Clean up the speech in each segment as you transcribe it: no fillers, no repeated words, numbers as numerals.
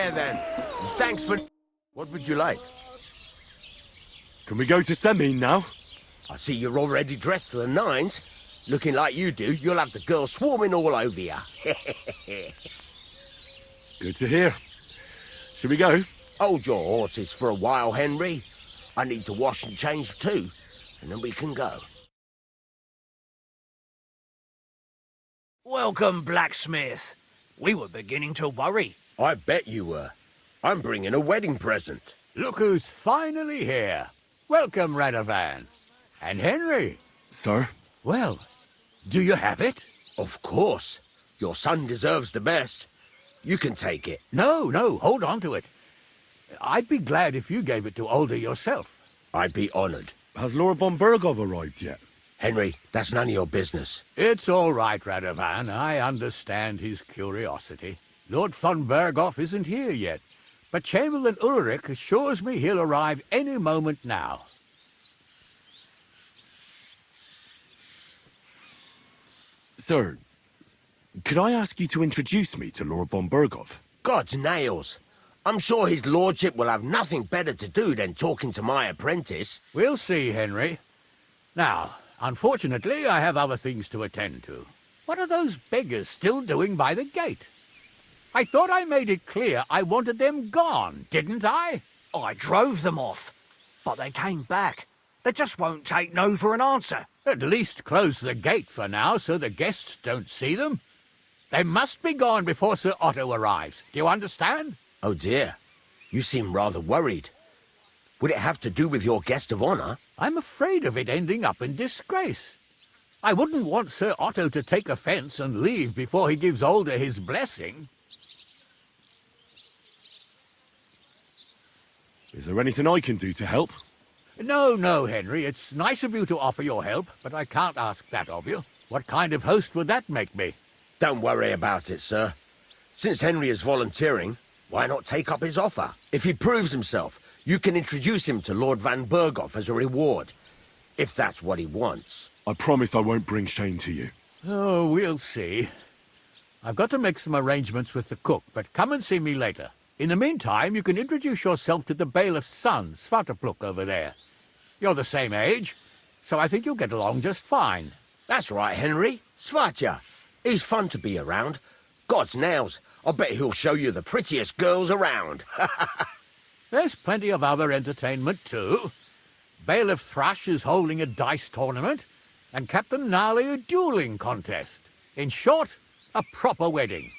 There then. Thanks for... What would you like? Can we go to Samine now? I see you're already dressed to the nines. Looking like you do, you'll have the girls swarming all over you. Good to hear. Shall we go? Hold your horses for a while, Henry. I need to wash and change too, and then we can go. Welcome, blacksmith. We were beginning to worry. I bet you were. I'm bringing a wedding present. Look who's finally here. Welcome, Radovan. And Henry. Sir? Well, do you have it? Of course. Your son deserves the best. You can take it. No, hold on to it. I'd be glad if you gave it to Older yourself. I'd be honored. Has Lord von Bergov arrived yet? Henry, that's none of your business. It's all right, Radovan. I understand his curiosity. Lord von Bergov isn't here yet, but Chamberlain Ulrich assures me he'll arrive any moment now. Sir, could I ask you to introduce me to Lord von Bergov? God's nails. I'm sure his lordship will have nothing better to do than talking to my apprentice. We'll see, Henry. Now, unfortunately, I have other things to attend to. What are those beggars still doing by the gate? I thought I made it clear I wanted them gone, didn't I? I drove them off, but they came back. They just won't take no for an answer. At least close the gate for now so the guests don't see them. They must be gone before Sir Otto arrives. Do you understand? Oh dear, you seem rather worried. Would it have to do with your guest of honor? I'm afraid of it ending up in disgrace. I wouldn't want Sir Otto to take offense and leave before he gives Older his blessing. Is there anything I can do to help? No, Henry. It's nice of you to offer your help, but I can't ask that of you. What kind of host would that make me? Don't worry about it, sir. Since Henry is volunteering, why not take up his offer? If he proves himself, you can introduce him to Lord van Bergov as a reward, if that's what he wants. I promise I won't bring shame to you. Oh, we'll see. I've got to make some arrangements with the cook, but come and see me later. In the meantime, you can introduce yourself to the bailiff's son, Svartapluk, over there. You're the same age, so I think you'll get along just fine. That's right, Henry. Svatja. He's fun to be around. God's nails, I bet he'll show you the prettiest girls around. There's plenty of other entertainment, too. Bailiff Thrush is holding a dice tournament, and Captain Gnarly a dueling contest. In short, a proper wedding.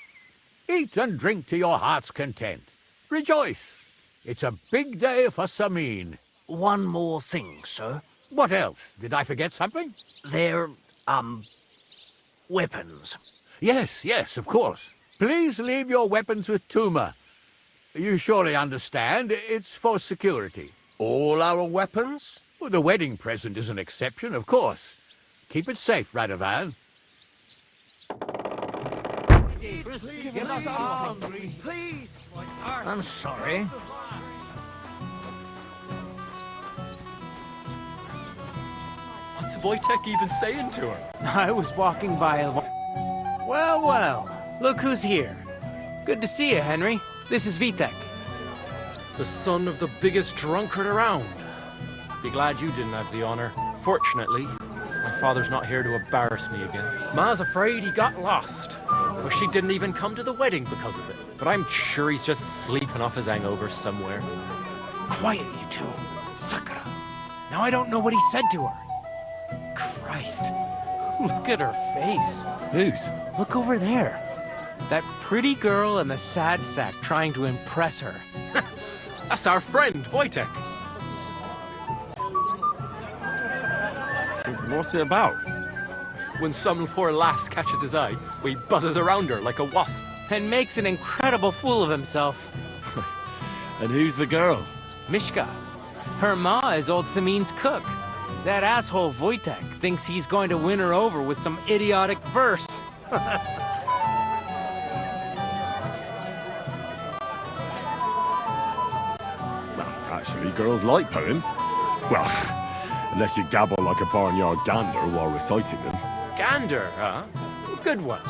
Eat and drink to your heart's content. Rejoice! It's a big day for Samine. One more thing, sir. What else? Did I forget something? They're, weapons. Yes, of course. Please leave your weapons with Tuma. You surely understand, it's for security. All our weapons? Well, the wedding present is an exception, of course. Keep it safe, Radovan. Please! I'm sorry. What's Wojtek even saying to her? I was walking by a... Well, look who's here. Good to see you, Henry. This is Vitek. The son of the biggest drunkard around. Be glad you didn't have the honor. Fortunately, my father's not here to embarrass me again. Ma's afraid he got lost. Or she didn't even come to the wedding because of it. But I'm sure he's just sleeping off his hangover somewhere. Quiet, you two. Sakura. Now I don't know what he said to her. Christ. Look at her face. Whose? Look over there. That pretty girl and the sad sack trying to impress her. That's our friend, Wojtek. What's it about? When some poor lass catches his eye, he buzzes around her like a wasp. And makes an incredible fool of himself. And who's the girl? Mishka. Her ma is old Samine's cook. That asshole Wojtek thinks he's going to win her over with some idiotic verse. Well, actually, girls like poems. Well, unless you gabble like a barnyard gander while reciting them. Gander, huh? Good one.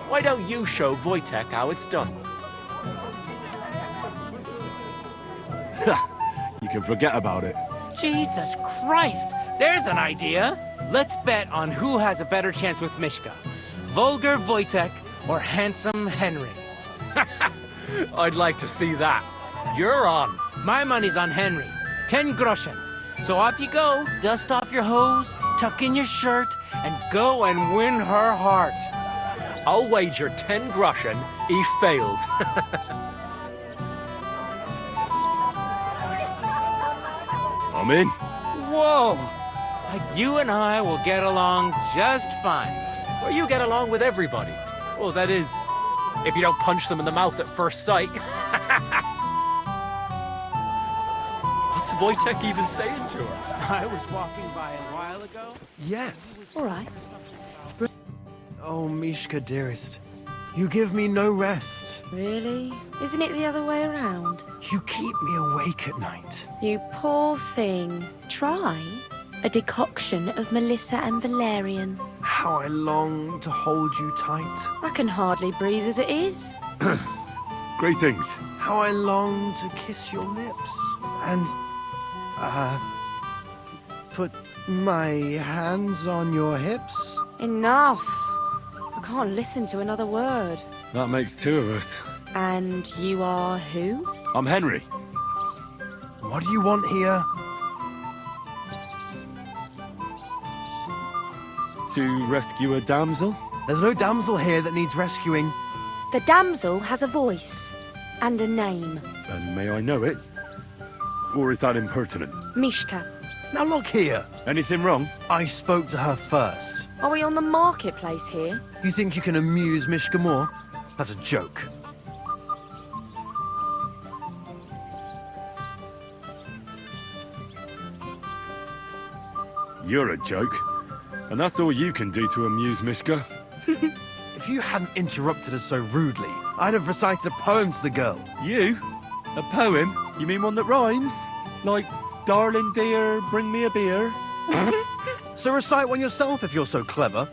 Why don't you show Wojtek how it's done? You can forget about it. Jesus Christ! There's an idea! Let's bet on who has a better chance with Mishka. Vulgar Wojtek or handsome Henry. I'd like to see that. You're on. My money's on Henry. 10 groschen. So off you go. Dust off your hose, tuck in your shirt, and go and win her heart. I'll wager 10 groschen he fails. I'm in. Whoa! You and I will get along just fine. Well, you get along with everybody. Well, that is, if you don't punch them in the mouth at first sight. What's Wojtek even saying to her? I was walking by a while ago. Yes. All right. Oh, Mishka, dearest. You give me no rest. Really? Isn't it the other way around? You keep me awake at night. You poor thing. Try a decoction of Melissa and Valerian. How I long to hold you tight. I can hardly breathe as it is. Great things. How I long to kiss your lips. And, put my hands on your hips. Enough. I can't listen to another word. That makes two of us. And you are who? I'm Henry. What do you want here? To rescue a damsel? There's no damsel here that needs rescuing. The damsel has a voice and a name. And may I know it? Or is that impertinent? Mishka. Now look here. Anything wrong? I spoke to her first. Are we on the marketplace here? You think you can amuse Mishka more? That's a joke. You're a joke. And that's all you can do to amuse Mishka? If you hadn't interrupted us so rudely, I'd have recited a poem to the girl. You? A poem? You mean one that rhymes? Like, darling dear, bring me a beer? So recite one yourself if you're so clever.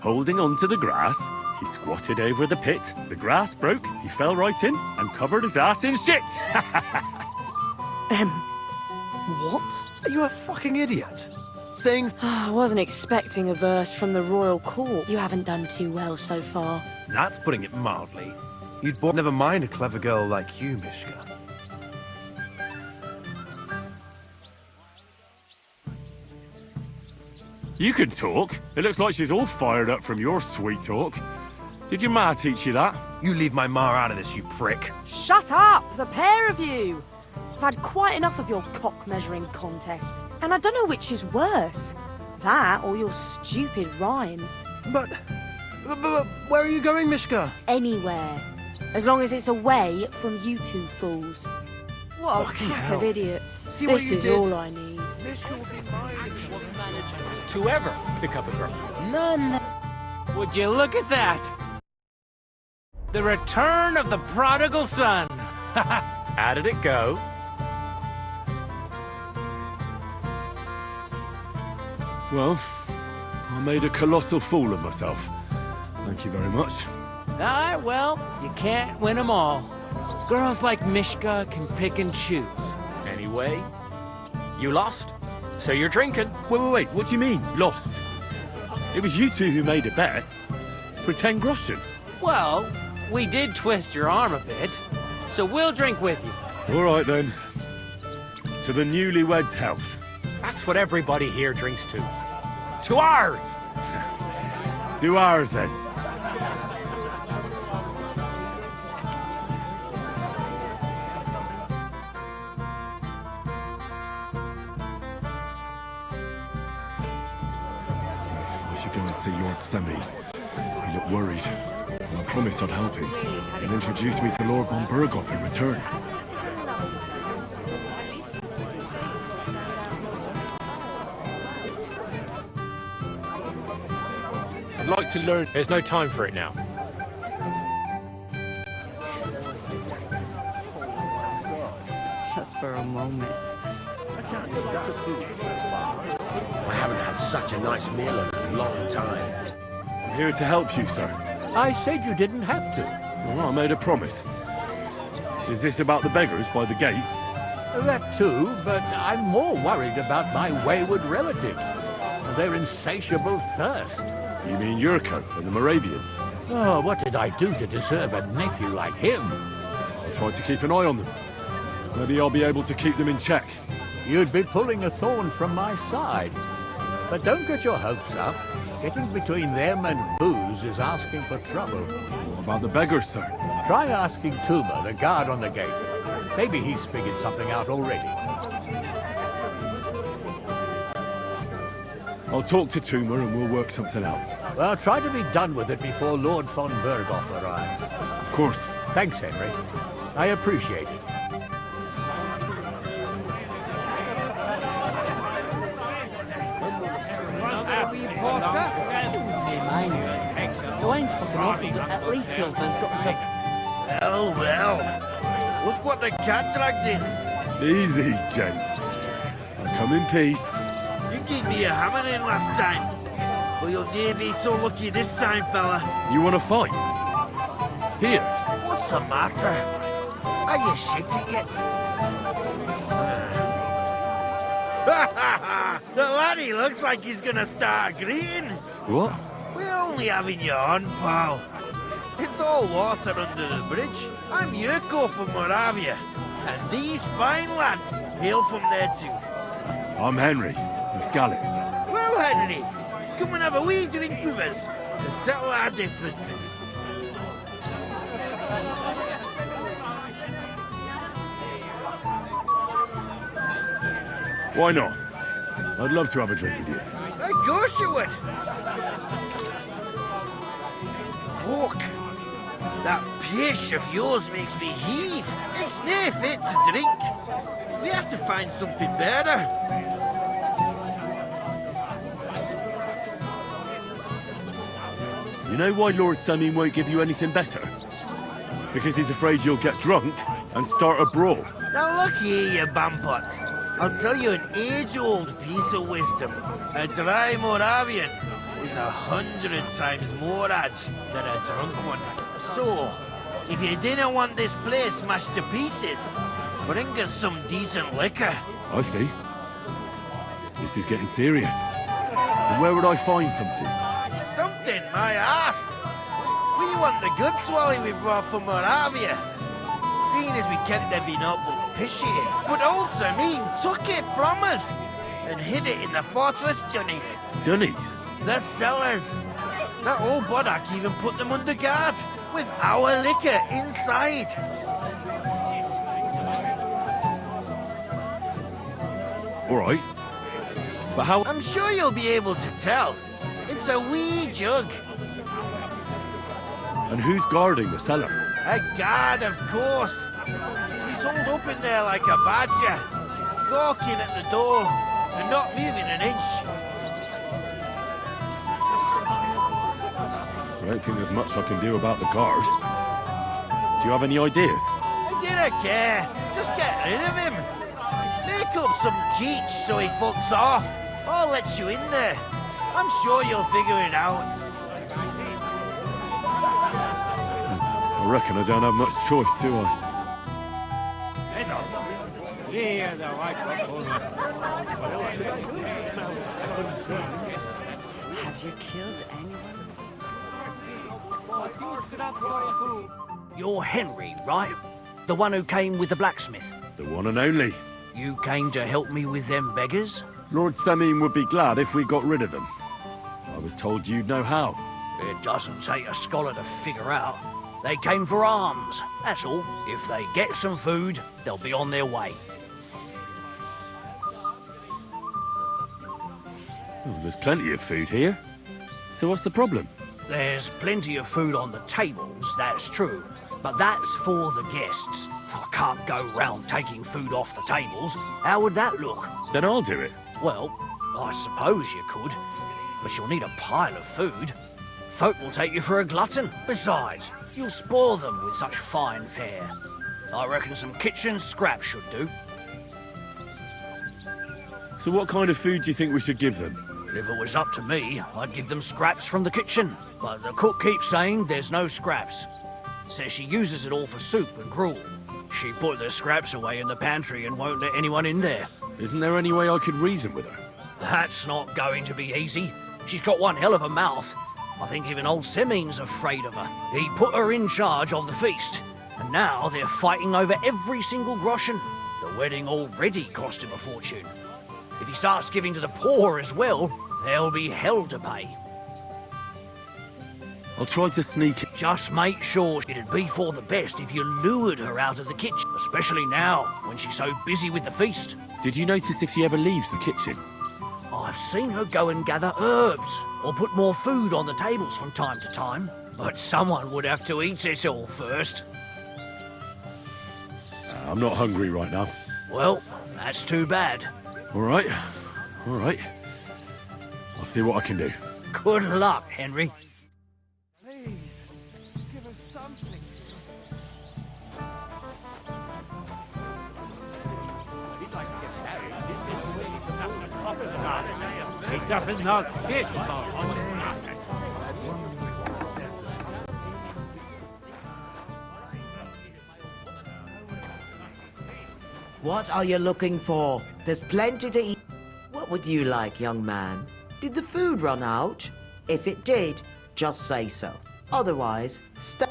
Holding on to the grass, he squatted over the pit. The grass broke, he fell right in, and covered his ass in shit! What? Are you a fucking idiot? Saying I wasn't expecting a verse from the royal court. You haven't done too well so far. that's putting it mildly. Never mind a clever girl like you, Mishka. You can talk. It looks like she's all fired up from your sweet talk. Did your ma teach you that? You leave my ma out of this, you prick. Shut up, the pair of you! I've had quite enough of your cock-measuring contest. And I don't know which is worse. That or your stupid rhymes. But where are you going, Mishka? Anywhere. As long as it's away from you two fools. What a Fucking pack hell. of idiots. See what This you is did? all I need. Mishka will be mine if you wasn't managed. To ever pick up a girl. None. Would you look at that? The return of the prodigal son. How did it go? Well, I made a colossal fool of myself. Thank you very much. Ah, well, you can't win them all. Girls like Mishka can pick and choose. Anyway, you lost. So you're drinking. Wait, what do you mean, lost? It was you two who made a bet. For 10 groschen. Well, we did twist your arm a bit, so we'll drink with you. All right, then. To the newlyweds' health. That's what everybody here drinks to. To ours! To ours, then. I should go and see Lord Samine. He looked worried, and I promised I'd help him. He'll introduce me to Lord von Berghoff in return. I'd like to learn. There's no time for it now. Just for a moment. I haven't had such a nice meal in a long time. I'm here to help you, sir. I said you didn't have to. Well, I made a promise. Is this about the beggars by the gate? That too, but I'm more worried about my wayward relatives and their insatiable thirst. You mean Yurko and the Moravians? Oh, what did I do to deserve a nephew like him? I'll try to keep an eye on them. Maybe I'll be able to keep them in check. You'd be pulling a thorn from my side. But don't get your hopes up. Getting between them and booze is asking for trouble. What about the beggars, sir? Try asking Tuma, the guard on the gate. Maybe he's figured something out already. I'll talk to Tuma and we'll work something out. Well, try to be done with it before Lord von Berghoff arrives. Of course. Thanks, Henry. I appreciate it. The wine's fucking awful, but at least the old man's got himself... Well, well. Look what the cat dragged in. Easy, gents. I come in peace. You gave me a hammer in last time. Well, you'll never be so lucky this time, fella. You want to fight? Here. What's the matter? Are you shitting yet? The laddie looks like he's gonna start agreeing. What? We're only having you on, pal. It's all water under the bridge. I'm Yurko from Moravia, and these fine lads hail from there too. I'm Henry, from Scallis. Well, Henry, come and have a wee drink with us to settle our differences. Why not? I'd love to have a drink with you. Of course you would. Fuck. That pish of yours makes me heave. It's no fit to drink. We have to find something better. You know why Lord Samine won't give you anything better? Because he's afraid you'll get drunk and start a brawl. Now look here, you bampot. I'll tell you an age-old piece of wisdom. A dry Moravian is 100 times more edge than a drunk one. So, if you didn't want this place smashed to pieces, bring us some decent liquor. I see. This is getting serious. And where would I find something? Something, my ass. We want the good swally we brought from Moravia. Seeing as we can't there be not but pishy, but old Samine took it from us and hid it in the fortress dunnies. Dunnies? The cellars. That old Boddock even put them under guard with our liquor inside. All right. But how... I'm sure you'll be able to tell. It's a wee jug. And who's guarding the cellar? A guard, of course. He's holed up in there like a badger, gawking at the door and not moving an inch. I don't think there's much I can do about the guard. Do you have any ideas? I didn't care. Just get rid of him. Make up some keech so he fucks off. I'll let you in there. I'm sure you'll figure it out. I reckon I don't have much choice, do I? Have you killed anyone? You're Henry, right? The one who came with the blacksmith. The one and only. You came to help me with them beggars? Lord Samine would be glad if we got rid of them. I was told you'd know how. It doesn't take a scholar to figure out. They came for alms, that's all. If they get some food, they'll be on their way. Oh, there's plenty of food here. So what's the problem? There's plenty of food on the tables, that's true. But that's for the guests. I can't go round taking food off the tables. How would that look? Then I'll do it. Well, I suppose you could. But you'll need a pile of food. Folk will take you for a glutton. Besides, you'll spoil them with such fine fare. I reckon some kitchen scraps should do. So what kind of food do you think we should give them? If it was up to me, I'd give them scraps from the kitchen. But the cook keeps saying there's no scraps. Says she uses it all for soup and gruel. She put the scraps away in the pantry and won't let anyone in there. Isn't there any way I could reason with her? That's not going to be easy. She's got one hell of a mouth. I think even old Simine's afraid of her. He put her in charge of the feast. And now they're fighting over every single groschen. The wedding already cost him a fortune. If he starts giving to the poor as well, there'll be hell to pay. I'll try to sneak it. Just make sure it'd be for the best if you lured her out of the kitchen, especially now, when she's so busy with the feast. Did you notice if she ever leaves the kitchen? I've seen her go and gather herbs, or put more food on the tables from time to time. But someone would have to eat it all first. I'm not hungry right now. Well, that's too bad. All right. I'll see what I can do. Good luck, Henry. Please, give us something. It doesn't not fit. What are you looking for? There's plenty to eat. What would you like, young man? Did the food run out? If it did, just say so. Otherwise, stay.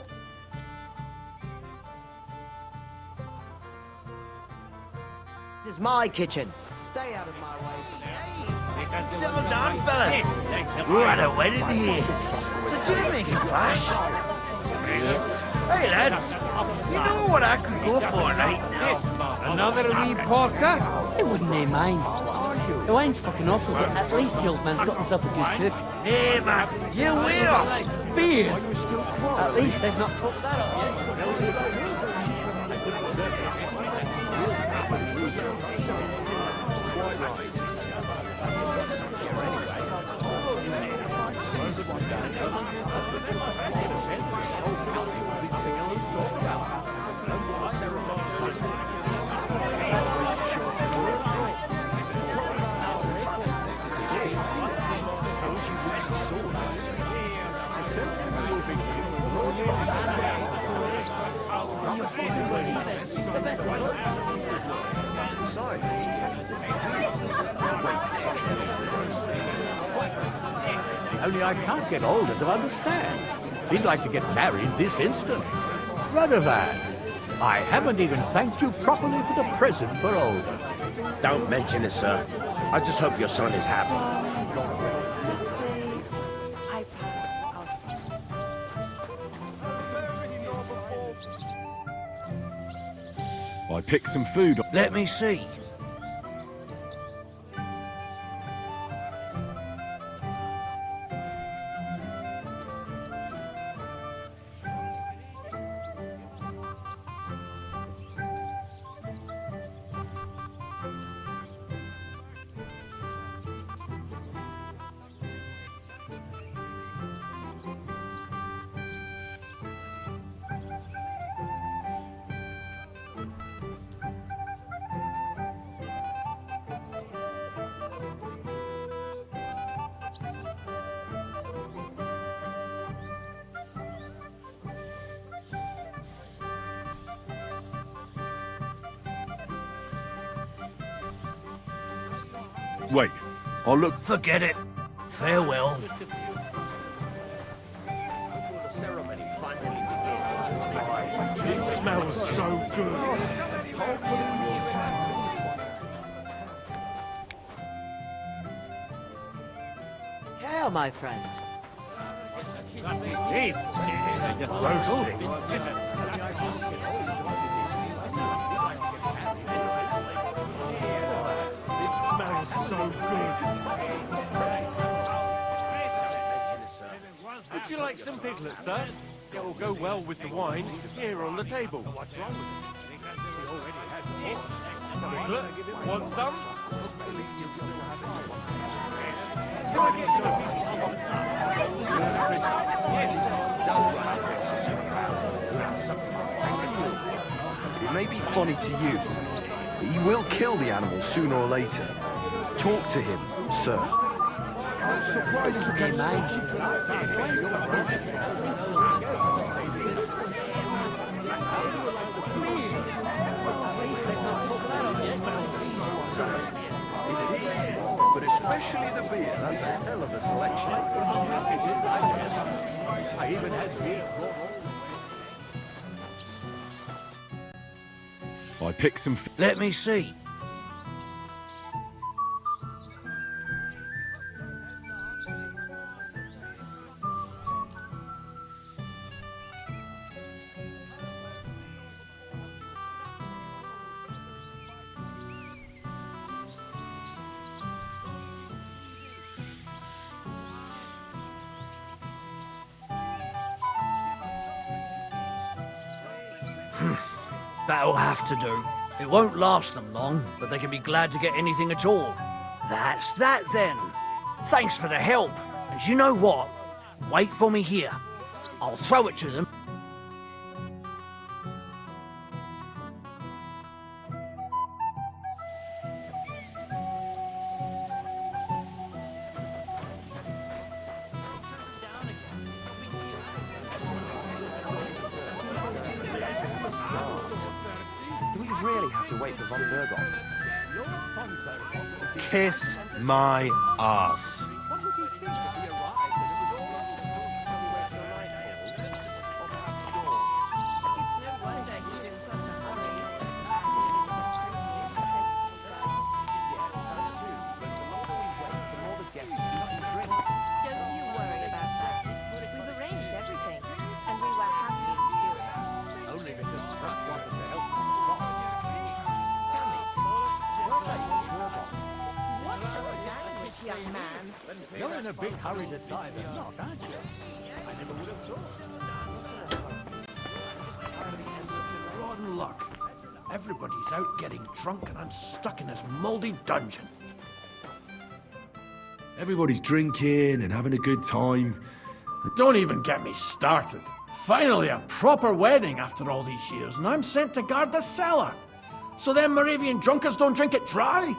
This is my kitchen. Stay out of my way. Settle down, fellas. We're at a wedding here. Just didn't make a fuss. Hey, lads. You know what I could go for right now? Another wee porker? I wouldn't mind. The wine's fucking awful, but at least the old man's got himself a good cook. Hey, man. You will. Beer! At least they've not fucked that up yet. Only I can't get older to understand. He'd like to get married this instant. Radovan, I haven't even thanked you properly for the present for Olga. Don't mention it, sir. I just hope your son is happy. I picked some food. Let me see. Wait, I'll look. Forget it. Farewell. This smells so good. Here, my friend. Would you like some piglets, sir? It will go well with the wine here on the table. Piglet, want some? It may be funny to you, but he will kill the animal sooner or later. talk to him, sir. Indeed, but especially the beer. That's a hell of a selection. I even had beer brought I picked some. Let me see. That'll have to do. It won't last them long, but they can be glad to get anything at all. That's that then. Thanks for the help. And you know what? Wait for me here. I'll throw it to them. Do we really have to wait for von Berghoff? Kiss my ass. You're in a big hurry to die, then not, aren't you? I never would have thought. Rotten luck. Everybody's out getting drunk and I'm stuck in this moldy dungeon. Everybody's drinking and having a good time. Don't even get me started. Finally a proper wedding after all these years, and I'm sent to guard the cellar. So them Moravian drunkards don't drink it dry?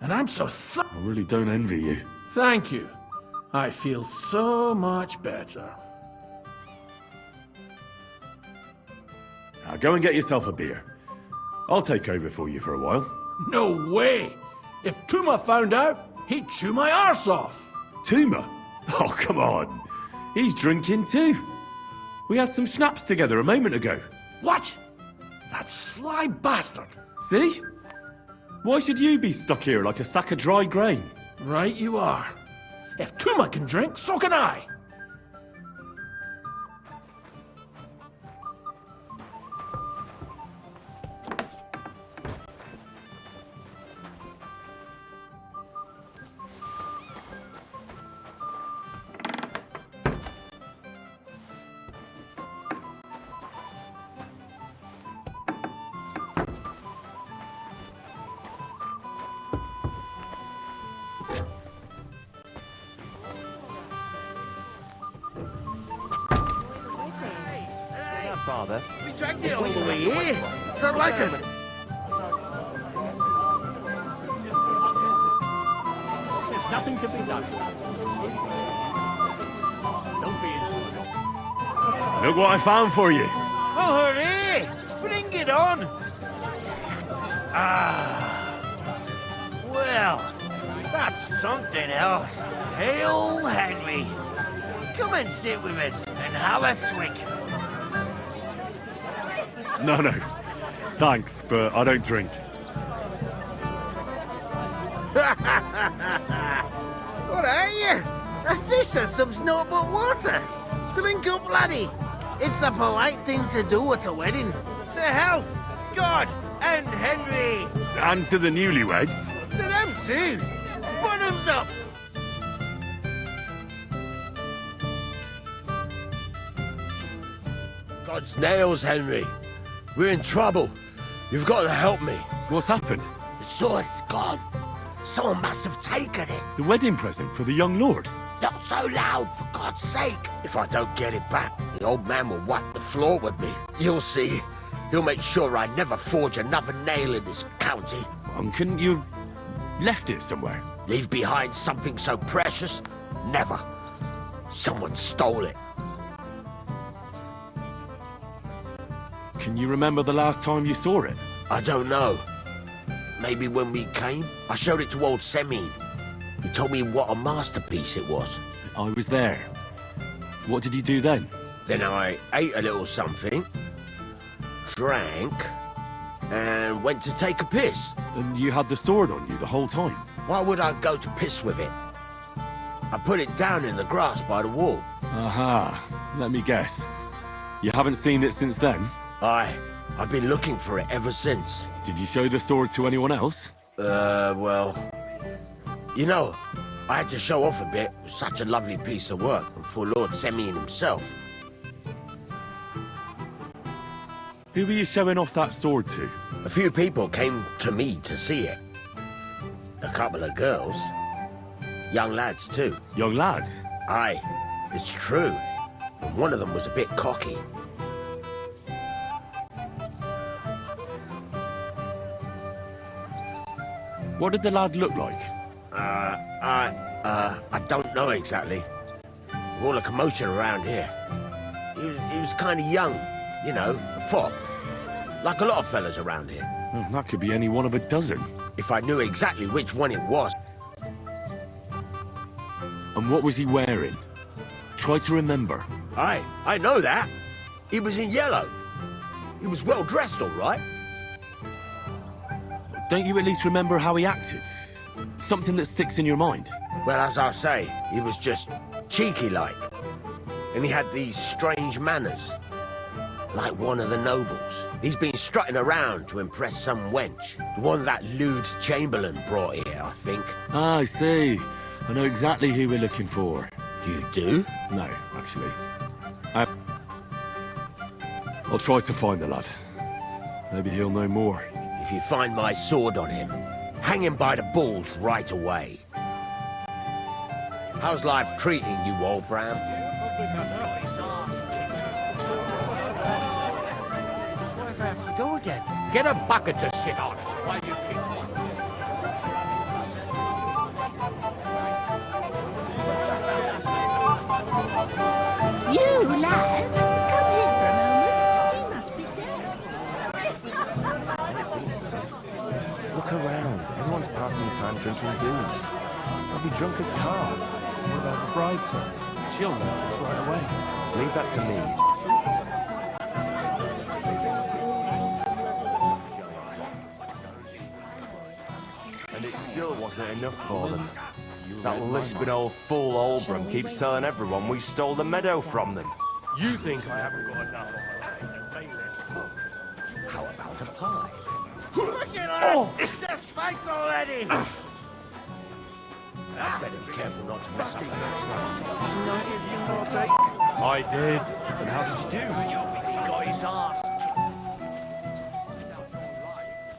And I'm so I really don't envy you. Thank you. I feel so much better. Now go and get yourself a beer. I'll take over for you for a while. No way! If Tuma found out, he'd chew my arse off. Tuma? Oh, come on. He's drinking too. We had some schnapps together a moment ago. What? That sly bastard. See? Why should you be stuck here like a sack of dry grain? Right you are. If Tuma can drink, so can I. Father. We dragged it all the way here. So like us. There's nothing to be done. Don't be Look what I found for you. Oh, hooray! Bring it on. Well, that's something else. Hail Henry. Come and sit with us and have a swig. No. Thanks, but I don't drink. What are you? A fish that subs naught but water. Drink up, laddie. It's a polite thing to do at a wedding. To health, God, and Henry. And to the newlyweds. To them too. Bottoms up. God's nails, Henry. We're in trouble. You've got to help me. What's happened? The sword's gone. Someone must have taken it. The wedding present for the young lord? Not so loud, for God's sake. If I don't get it back, the old man will wipe the floor with me. You'll see. He'll make sure I never forge another nail in this county. Couldn't you Left it somewhere? Leave behind something so precious? Never. Someone stole it. Can you remember the last time you saw it? I don't know. Maybe when we came? I showed it to old Samine. He told me what a masterpiece it was. I was there. What did you do then? Then I ate a little something, drank, and went to take a piss. And you had the sword on you the whole time? Why would I go to piss with it? I put it down in the grass by the wall. Aha. Let me guess. You haven't seen it since then? I've been looking for it ever since. Did you show the sword to anyone else? Well... You know, I had to show off a bit. It was such a lovely piece of work, and for Lord Samine himself. Who were you showing off that sword to? A few people came to me to see it. A couple of girls. Young lads, too. Young lads? Aye, it's true. And one of them was a bit cocky. What did the lad look like? I don't know exactly. All the commotion around here. He was kind of young, you know, a fop. Like a lot of fellas around here. Well, that could be any one of a dozen. If I knew exactly which one it was. And what was he wearing? Try to remember. Aye, I know that. He was in yellow. He was well dressed, all right. Don't you at least remember how he acted? Something that sticks in your mind? Well, as I say, he was just cheeky-like. And he had these strange manners. Like one of the nobles. He's been strutting around to impress some wench. The one that lewd Chamberlain brought here, I think. Ah, I see. I know exactly who we're looking for. You do? No, actually. I'll try to find the lad. Maybe he'll know more. If you find my sword on him, hang him by the balls right away. How's life treating you, old Bram? What if I have to go again? Get a bucket to sit on while you keep You, lad, come here for a moment. You must be dead. Look around. Everyone's passing time drinking booze. They'll be drunk as carp. What about the bride, sir? She'll notice right away. Leave that to me. And it still wasn't enough for them. That lisping old fool Olbram keeps telling everyone we stole the meadow from them. You think I haven't got enough on my bailiff? How about a pie? Look at us! Just fight already! I'd better be careful not to mess up the next one. Not a single take. I did. And how did you do? He got his ass.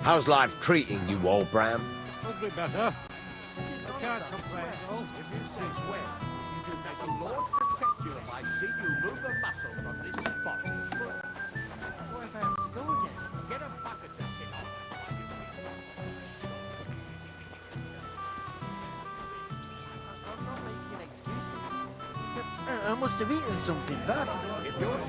How's life treating you, old Bram? Could be better. I can't complain, though. If you say swear, you do make the Lord protect you if I see you move a muscle from this spot. What if I have to go again? Get a bucket to sit on while you I'm not making excuses. But I must have eaten something bad. If you're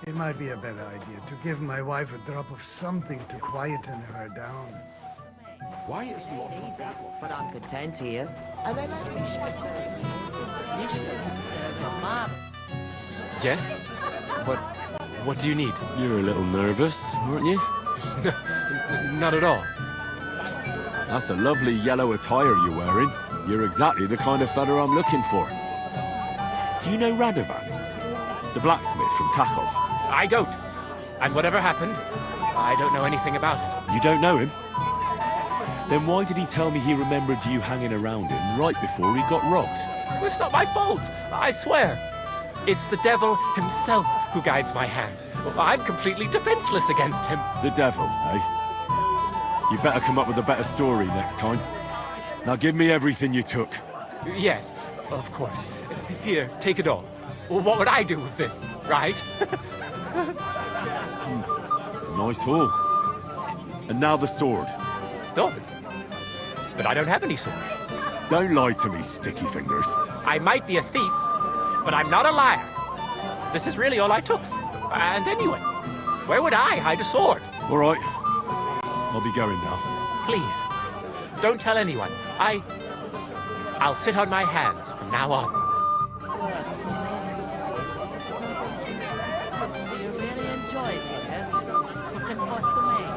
It might be a better idea to give my wife a drop of something to quieten her down. Why is not easy? But I'm content here. And I like Mishka say. Yes? What do you need? You're a little nervous, aren't you? Not at all. That's a lovely yellow attire you're wearing. You're exactly the kind of fella I'm looking for. Do you know Radovan? The blacksmith from Takov? I don't. And whatever happened, I don't know anything about it. You don't know him? Then why did he tell me he remembered you hanging around him right before he got robbed? It's not my fault, I swear. It's the devil himself who guides my hand. I'm completely defenseless against him. The devil, eh? You better come up with a better story next time. Now give me everything you took. Yes, of course. Here, take it all. What would I do with this, right? Nice haul. And now the sword. Sword? But I don't have any sword. Don't lie to me, sticky fingers. I might be a thief, but I'm not a liar. This is really all I took. And anyway, where would I hide a sword? All right. I'll be going now. Please, don't tell anyone. I'll sit on my hands from now on. Do you really enjoy it here? You can bust the maid.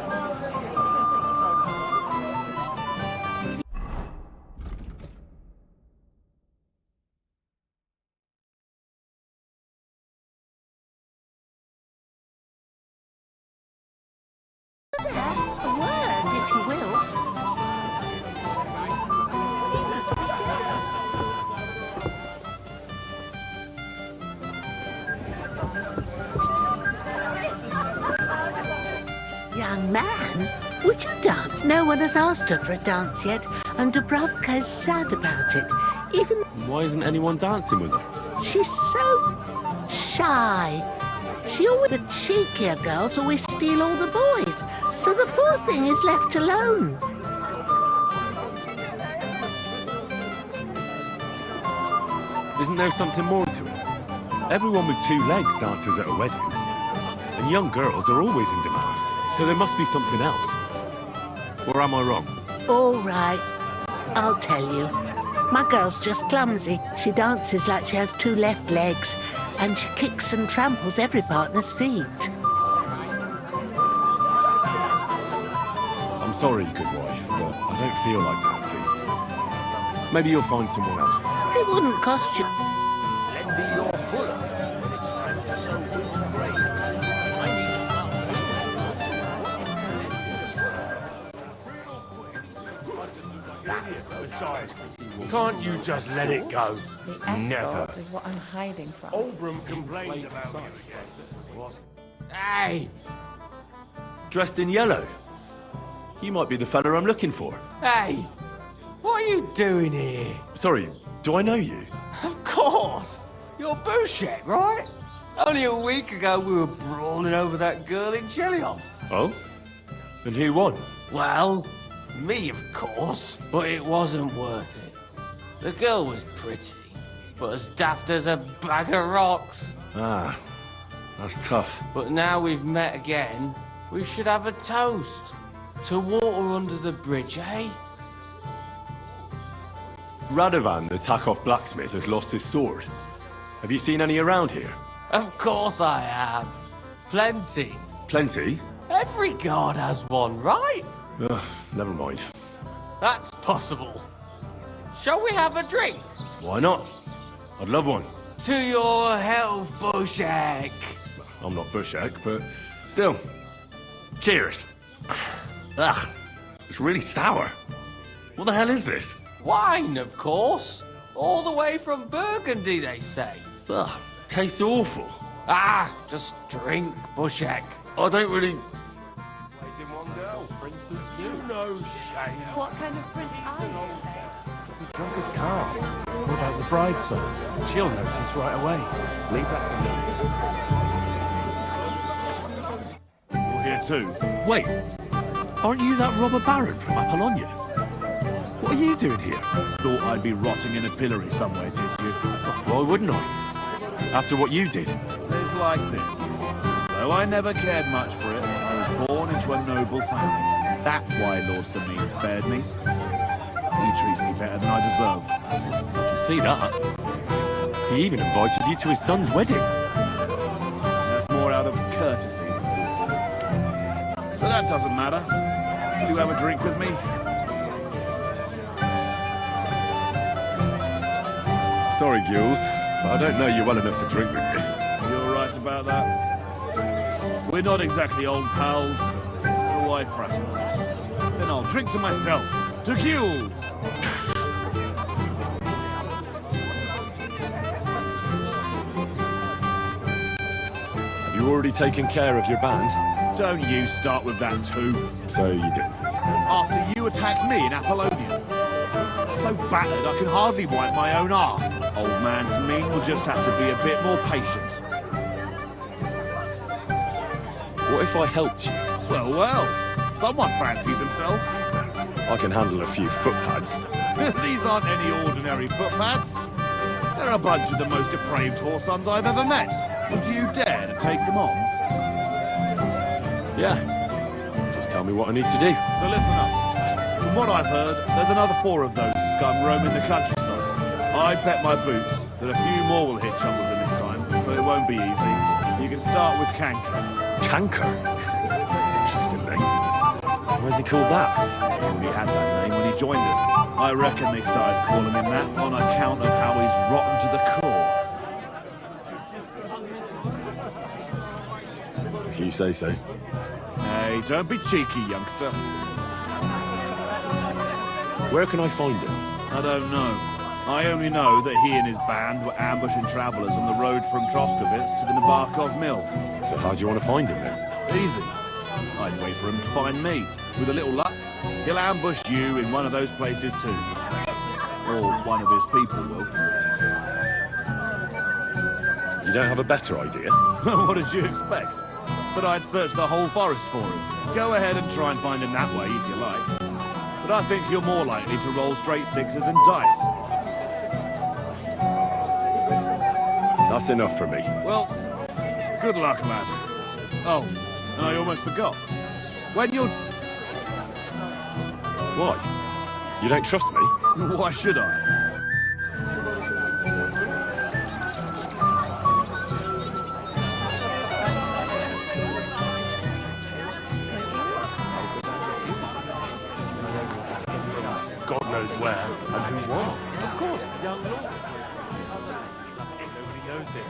That's a word, if you will. Young man, would you dance? No one has asked her for a dance yet, and Dubrovka's sad about it. Even Why isn't anyone dancing with her? she's so shy. She always, the cheekier girls always steal all the boys, so the poor thing is left alone. Isn't there something more to it? Everyone with two legs dances at a wedding. And young girls are always in demand. So there must be something else. Or am I wrong? All right, I'll tell you. My girl's just clumsy. She dances like she has two left legs, and she kicks and tramples every partner's feet. I'm sorry, good wife, but I don't feel like dancing. Maybe you'll find someone else. It wouldn't cost you. Lend me your puller. It's time to sow good grain. I need Besides, can't you just let it go? The escort Never. is what I'm hiding from. Oldbrum complained about you again. Hey! Dressed in yellow. You might be the fella I'm looking for. Hey! What are you doing here? Sorry, do I know you? Of course! You're Bushek, right? Only a week ago we were brawling over that girl in Jelly-Off. Oh? And who won? Well, me, of course. But it wasn't worth it. The girl was pretty, but as daft as a bag of rocks. Ah, that's tough. But now we've met again, we should have a toast. To water under the bridge, eh? Radovan, the Takov blacksmith, has lost his sword. Have you seen any around here? Of course I have. Plenty. Plenty? Every guard has one, right? Ugh, never mind. That's possible. Shall we have a drink? Why not? I'd love one. To your health, Bushek. I'm not Bushek, but still. Cheers. Ugh, it's really sour. What the hell is this? Wine, of course. All the way from Burgundy, they say. Ugh, tastes awful. Ah, just drink, Bushek. I don't really... In one girl, princes do. No shame. What kind of prince are you? Drunk as car. What about the bride, son? She'll notice right away. Leave that to me. You're here too. Wait, aren't you that robber baron from Apollonia? What are you doing here? Thought I'd be rotting in a pillory somewhere, did you? Why wouldn't I? After what you did. It's like this. Though I never cared much for it, I was born into a noble family. That's why Lord Samine spared me. He treats me better than I deserve. I can see that. He even invited you to his son's wedding. That's more out of courtesy. But that doesn't matter. Will you have a drink with me? Sorry, Jules, but I don't know you well enough to drink with me. You're right about that. We're not exactly old pals, so why fraternize? Then I'll drink to myself. To Jules! You already taken care of your band? Don't you start with that too. So you didn't. After you attacked me in Apollonia. So battered I can hardly wipe my own arse. Old man Samine will just have to be a bit more patient. What if I helped you? Well, well. Someone fancies himself. I can handle a few footpads. These aren't any ordinary footpads. They're a bunch of the most depraved whoresons I've ever met. Would you dare to take them on? Yeah. Just tell me what I need to do. So listen up. From what I've heard, there's another 4 of those scum roaming the countryside. I bet my boots that a few more will hitch up with them in time, so it won't be easy. You can start with Canker. Canker? Interesting name. Why's he called that? He already had that name when he joined us. I reckon they started calling him that on account of how he's rotten to the core. If you say so. Hey, don't be cheeky, youngster. Where can I find him? I don't know. I only know that he and his band were ambushing travellers on the road from Troskovitz to the Nabokov Mill. So how do you want to find him then? Easy. I'd wait for him to find me. With a little luck, he'll ambush you in one of those places too. Or one of his people will. You don't have a better idea? What did you expect? But I'd search the whole forest for him. Go ahead and try and find him that way if you like. But I think you're more likely to roll straight 6s and dice. That's enough for me. Well, good luck, lad. Oh, and I almost forgot. When you're... Why? You don't trust me? Why should I? God knows where and who won. Of course, the young lord. Nobody knows him.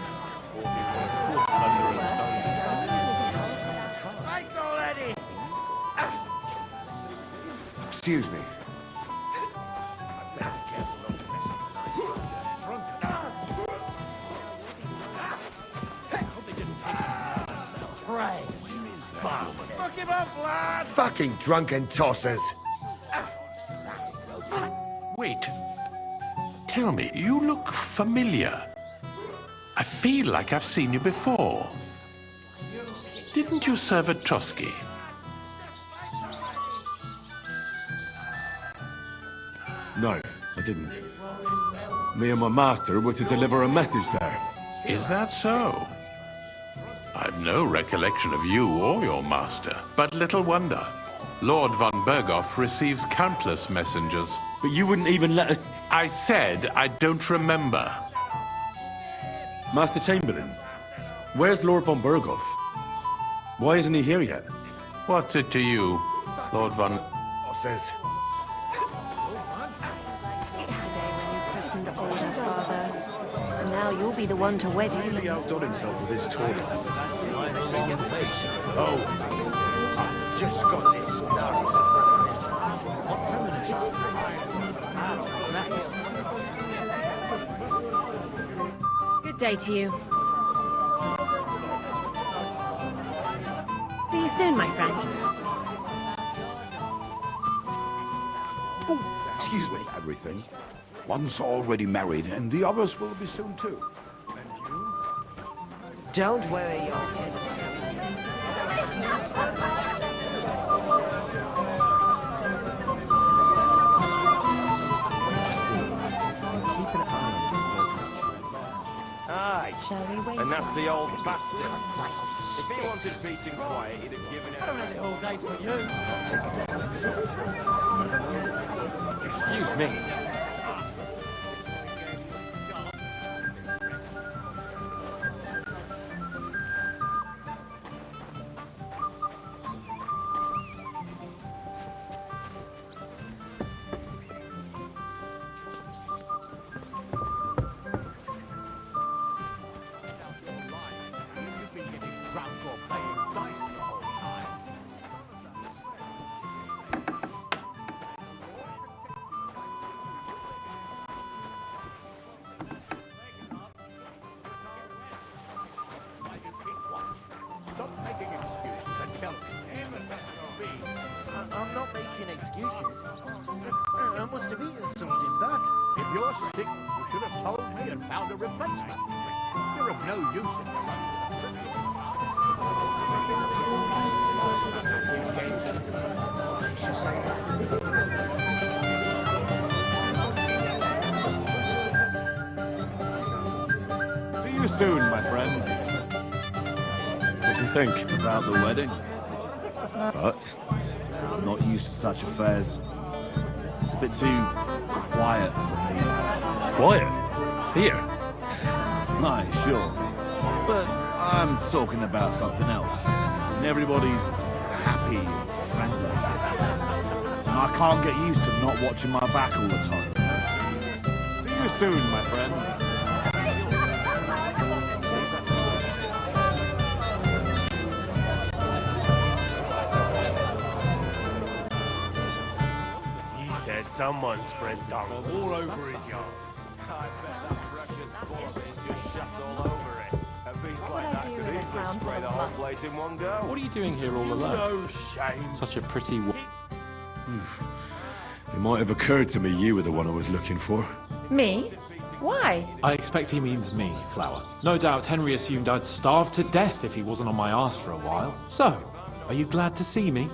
Right already! Excuse me. Fuck him up, lad! Fucking drunken tossers. Wait. Tell me, you look familiar. I feel like I've seen you before. Didn't you serve at Trotsky? No, I didn't. Me and my master were to deliver a message there. Is that so? I've no recollection of you or your master, but little wonder. Lord von Berghoff receives countless messengers. But you wouldn't even let us... I said I don't remember. Master Chamberlain, where's Lord von Berghoff? Why isn't he here yet? What's it to you, Lord von... Says. Christened older father. And now you'll be the one to wed him. He outdone himself with his tournament. Oh, I've just got this started. Good day to you. See you soon, my friend. Excuse me. Everything. One's already married, and the others will be soon too. Don't worry, young kid. Aye. Shall we wait? And that's the old bastard. If he wanted peace and quiet, he'd have given it away. All day for you. Excuse me. I'm not making excuses. I must have eaten something bad. If you're sick, you should have told me and found a replacement. You're of no use in See you soon, my friend. What do you think? About the wedding? But I'm not used to such affairs. It's a bit too quiet for me. quiet? Here? Aye, sure. But I'm talking about something else. And everybody's happy and friendly. And I can't get used to not watching my back all the time. See you soon, my friend. He said someone spread dung all over his yard. I bet that precious bullfish just shuts all over it. A beast What like would I that do could with a easily crown spray full the of whole blood? place in one go. What are you doing here all alone? No shame. Such a pretty It might have occurred to me you were the one I was looking for. Me? Why? I expect he means me, Flower. No doubt Henry assumed I'd starve to death if he wasn't on my arse for a while. So, are you glad to see me?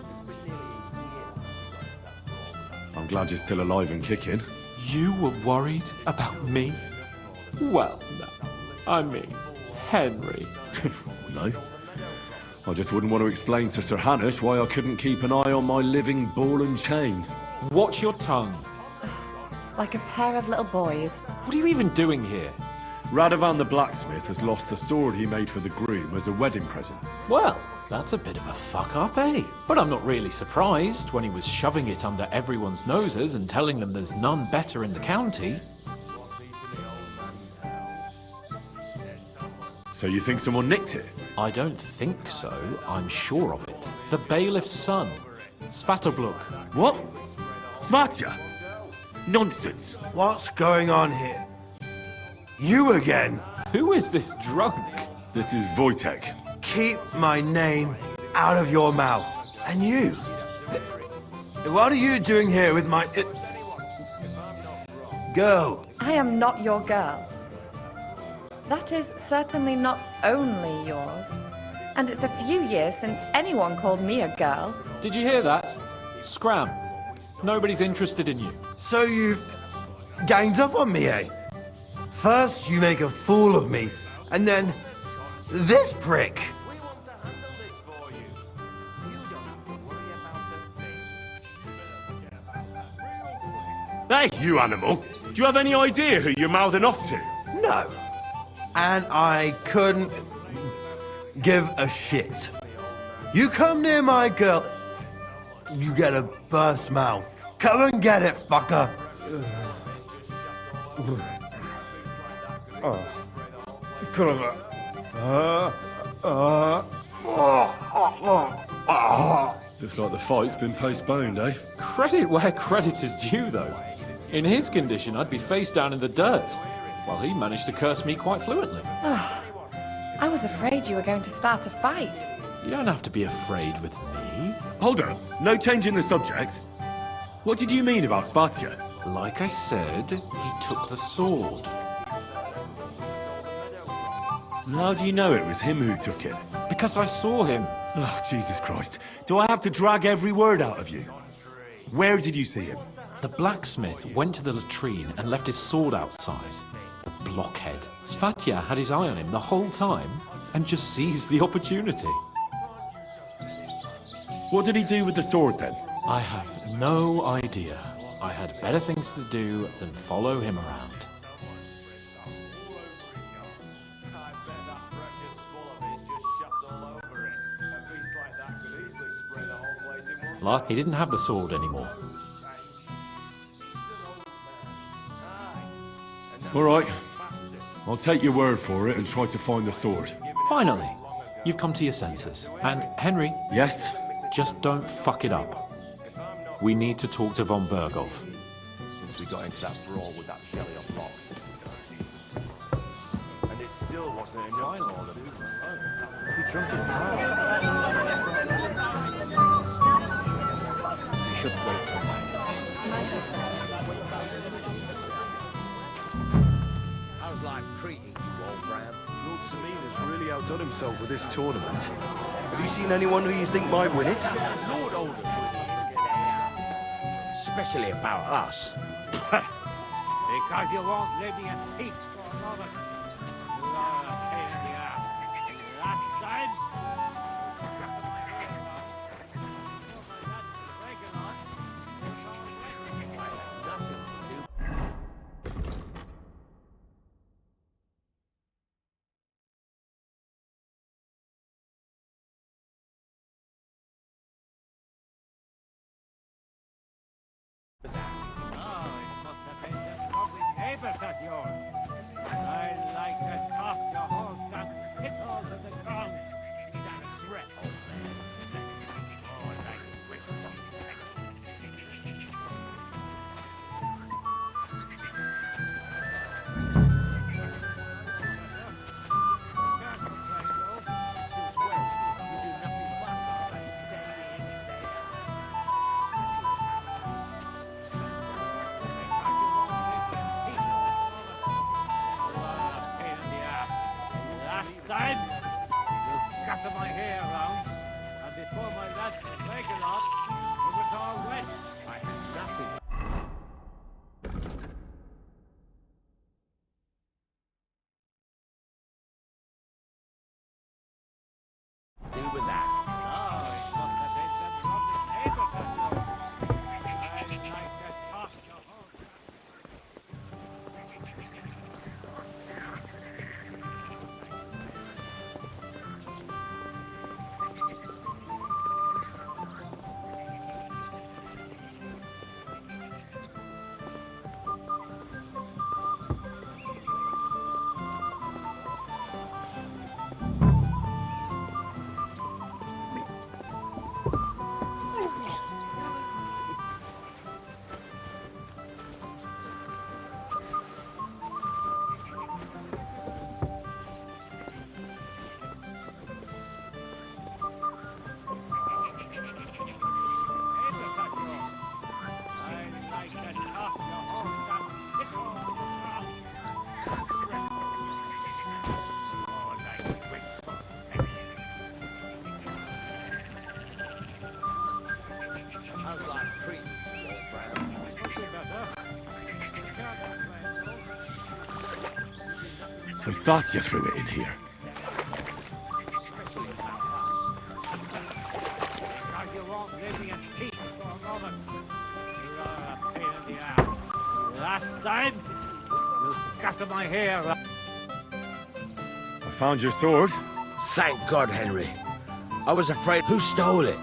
I'm glad you're still alive and kicking. You were worried about me? Well, no. I mean, Henry. No. I just wouldn't want to explain to Sir Hanush why I couldn't keep an eye on my living ball and chain. Watch your tongue. Like a pair of little boys. What are you even doing here? Radovan the blacksmith has lost the sword he made for the groom as a wedding present. Well, that's a bit of a fuck up, eh? But I'm not really surprised when he was shoving it under everyone's noses and telling them there's none better in the county. So you think someone nicked it? I don't think so. I'm sure of it. The bailiff's son, Svatobluk. What? Svatya? Nonsense. What's going on here? You again? Who is this drunk? This is Wojtek. Keep my name out of your mouth. And you? What are you doing here with my... girl? I am not your girl. That is certainly not only yours. And it's a few years since anyone called me a girl. Did you hear that? Scram. Nobody's interested in you. So you've ganged up on me, eh? First you make a fool of me, and then this prick. Hey, you animal! Do you have any idea who you're mouthing off to? No. And I couldn't give a shit. You come near my girl, you get a burst mouth. Come and get it, fucker. Looks like the fight's been postponed, eh? Credit where credit is due, though. In his condition, I'd be face down in the dirt, while he managed to curse me quite fluently. I was afraid you were going to start a fight. You don't have to be afraid with me. Hold on, no change in the subject. What did you mean about Svatya? Like I said, he took the sword. And how do you know it was him who took it? Because I saw him. Oh, Jesus Christ. Do I have to drag every word out of you? Where did you see him? The blacksmith went to the latrine and left his sword outside. The blockhead. Svatya had his eye on him the whole time and just seized the opportunity. What did he do with the sword then? I have no idea. I had better things to do than follow him around. He didn't have the sword anymore. All right. I'll take your word for it and try to find the sword. Finally, you've come to your senses. And Henry... Yes? Just don't fuck it up. We need to talk to von Berghoff. Since we got into that brawl with that Shelley off Lock. And it still wasn't enough for them. He drunk his car. should wait for me. How's life treating you, old Bram? Lord Samine has really outdone himself with this tournament. Have you seen anyone who you think might win it? Especially about us. Because you won't let me escape for a moment. You are a pain in the ass. Last time. That yours. I like to toss your whole damn pickles to the ground. Is that a threat, old man? Oh, like Since when? You do nothing but day in, day time, you scatter my hair around, and before my lads break it up, it was all wet. I have nothing. do with that. Oh, it must have been some lovely neighbors of yours. I like to toss your whole... How's life treating you, old Bram? So I thought you threw it in here. Especially about us. Because you won't leave me in peace for a moment. You are a pain in the ass. Last time, you scatter my hair around. I found your sword. Thank God, Henry. I was afraid. Who stole it?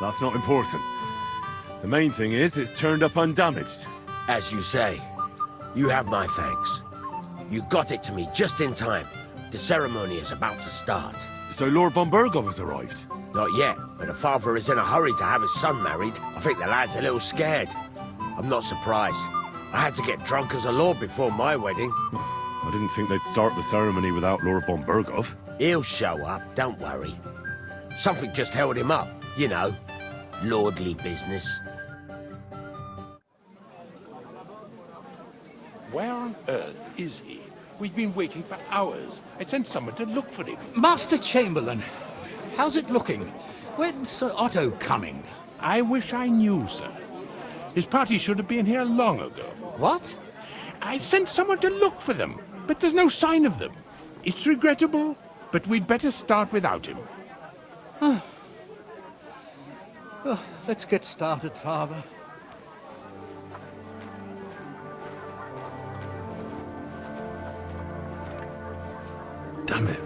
That's not important. The main thing is it's turned up undamaged. As you say. You have my thanks. You got it to me just in time. The ceremony is about to start. So Lord von Burgov has arrived? Not yet, but the father is in a hurry to have his son married. I think the lad's a little scared. I'm not surprised. I had to get drunk as a lord before my wedding. I didn't think they'd start the ceremony without Lord von Burgov. He'll show up, don't worry. Something just held him up, you know. Lordly business. Where on earth is he? We've been waiting for hours. I sent someone to look for him. Master Chamberlain, how's it looking? When's Sir Otto coming? I wish I knew, sir. His party should have been here long ago. What? I've sent someone to look for them, but there's no sign of them. It's regrettable, but we'd better start without him. Oh, let's get started, Father. Damn it.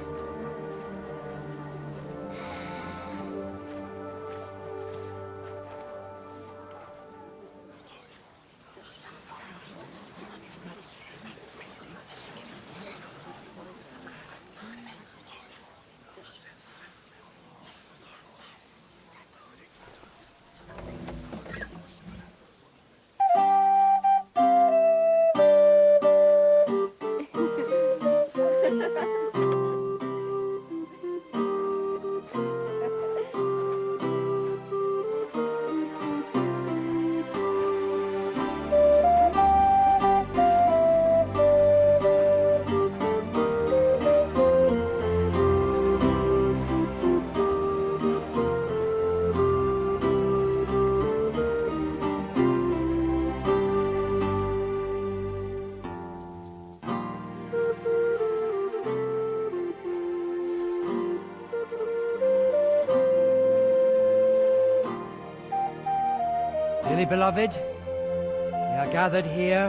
Dearly beloved, we are gathered here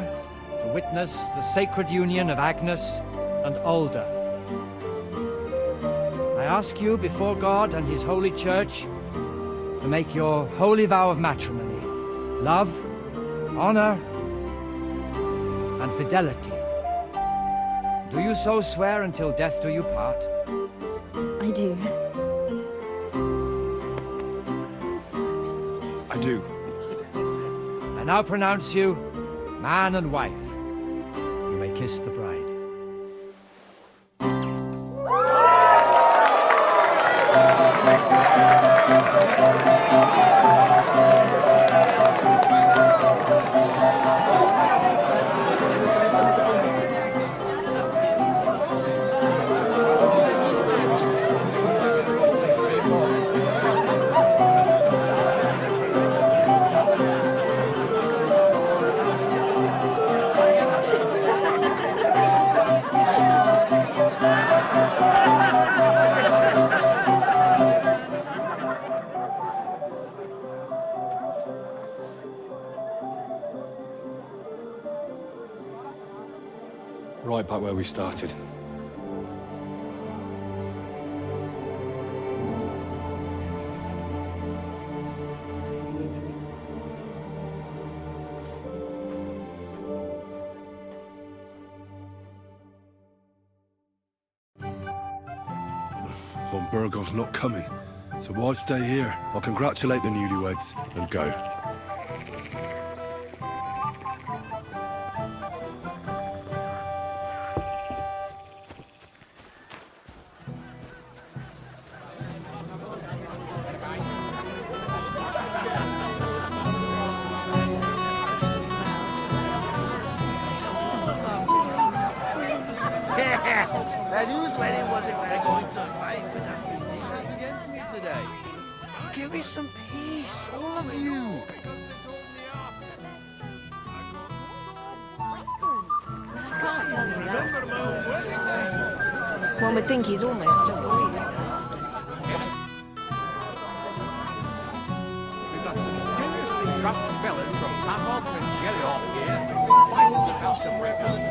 to witness the sacred union of Agnes and Alda. I ask you before God and His holy church to make your holy vow of matrimony, love, honor, and fidelity. Do you so swear until death do you part? I do. I do. I now pronounce you man and wife. You may kiss the bride. Right back where we started. Von Burgov's not coming, so why stay here? I'll congratulate the newlyweds and go. That news wedding wasn't going to fight with accusations against me today. Give me some peace, all of you. One would think he's almost worried. We've got some seriously shrunk fellas from Tarkov and Jelly here, fighting the house of breakers.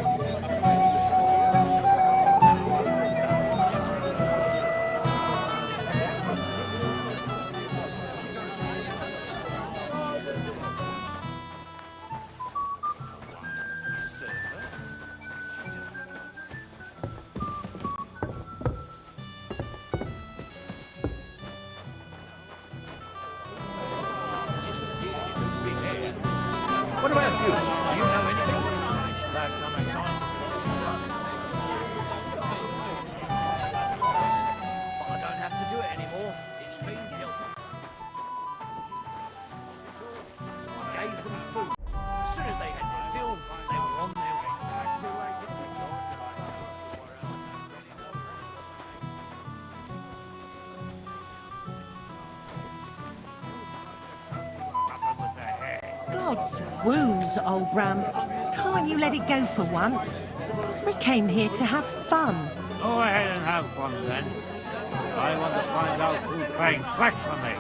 What about you? Do you know anything? Last time I saw him, But I don't have to do it anymore. It's been guilty. I gave them food. As soon as they had their fill, they were on their way. God's wounds, old Bram. Can't you let it go for once? We came here to have fun. Go ahead and have fun then. I want to find out who's playing slack for me.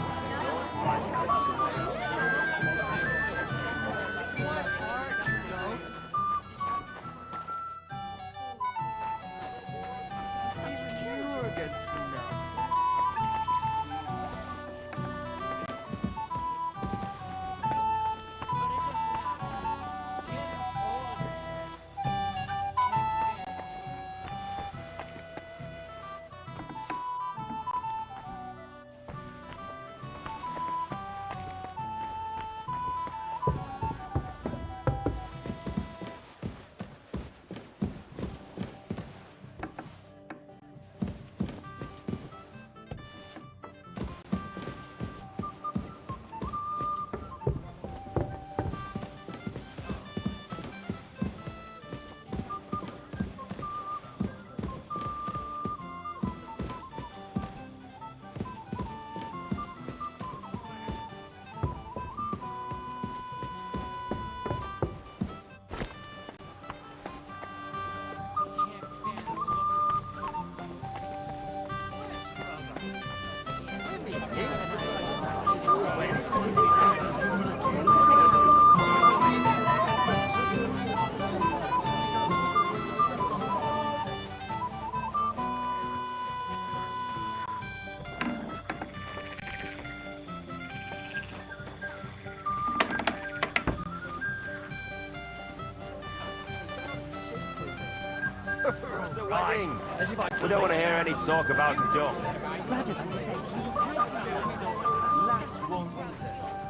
We don't want to hear any talk about duck.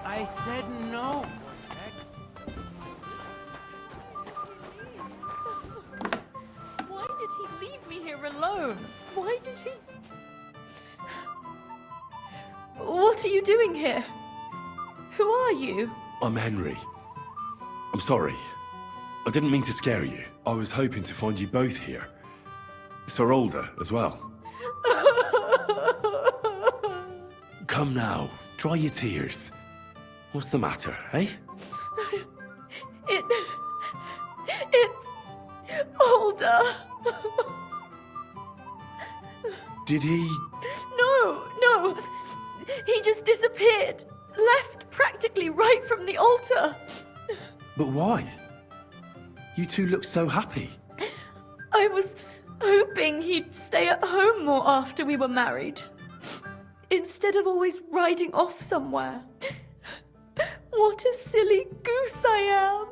I said no. Why did he leave me here alone? Why did he... What are you doing here? Who are you? I'm Henry. I'm sorry. I didn't mean to scare you. I was hoping to find you both here. Sir Alder as well. Come now, dry your tears. What's the matter, eh? It's... Alder. Did he... No. He just disappeared. Left practically right from the altar. But why? You two look so happy. I was hoping he'd stay at home more after we were married. Instead of always riding off somewhere. What a silly goose I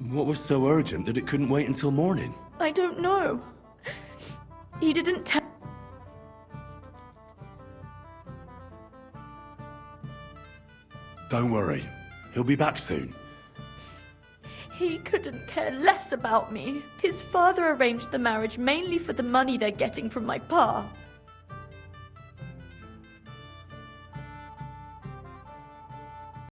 am. What was so urgent that it couldn't wait until morning? I don't know. He didn't tell... Don't worry. He'll be back soon. He couldn't care less about me. His father arranged the marriage mainly for the money they're getting from my pa.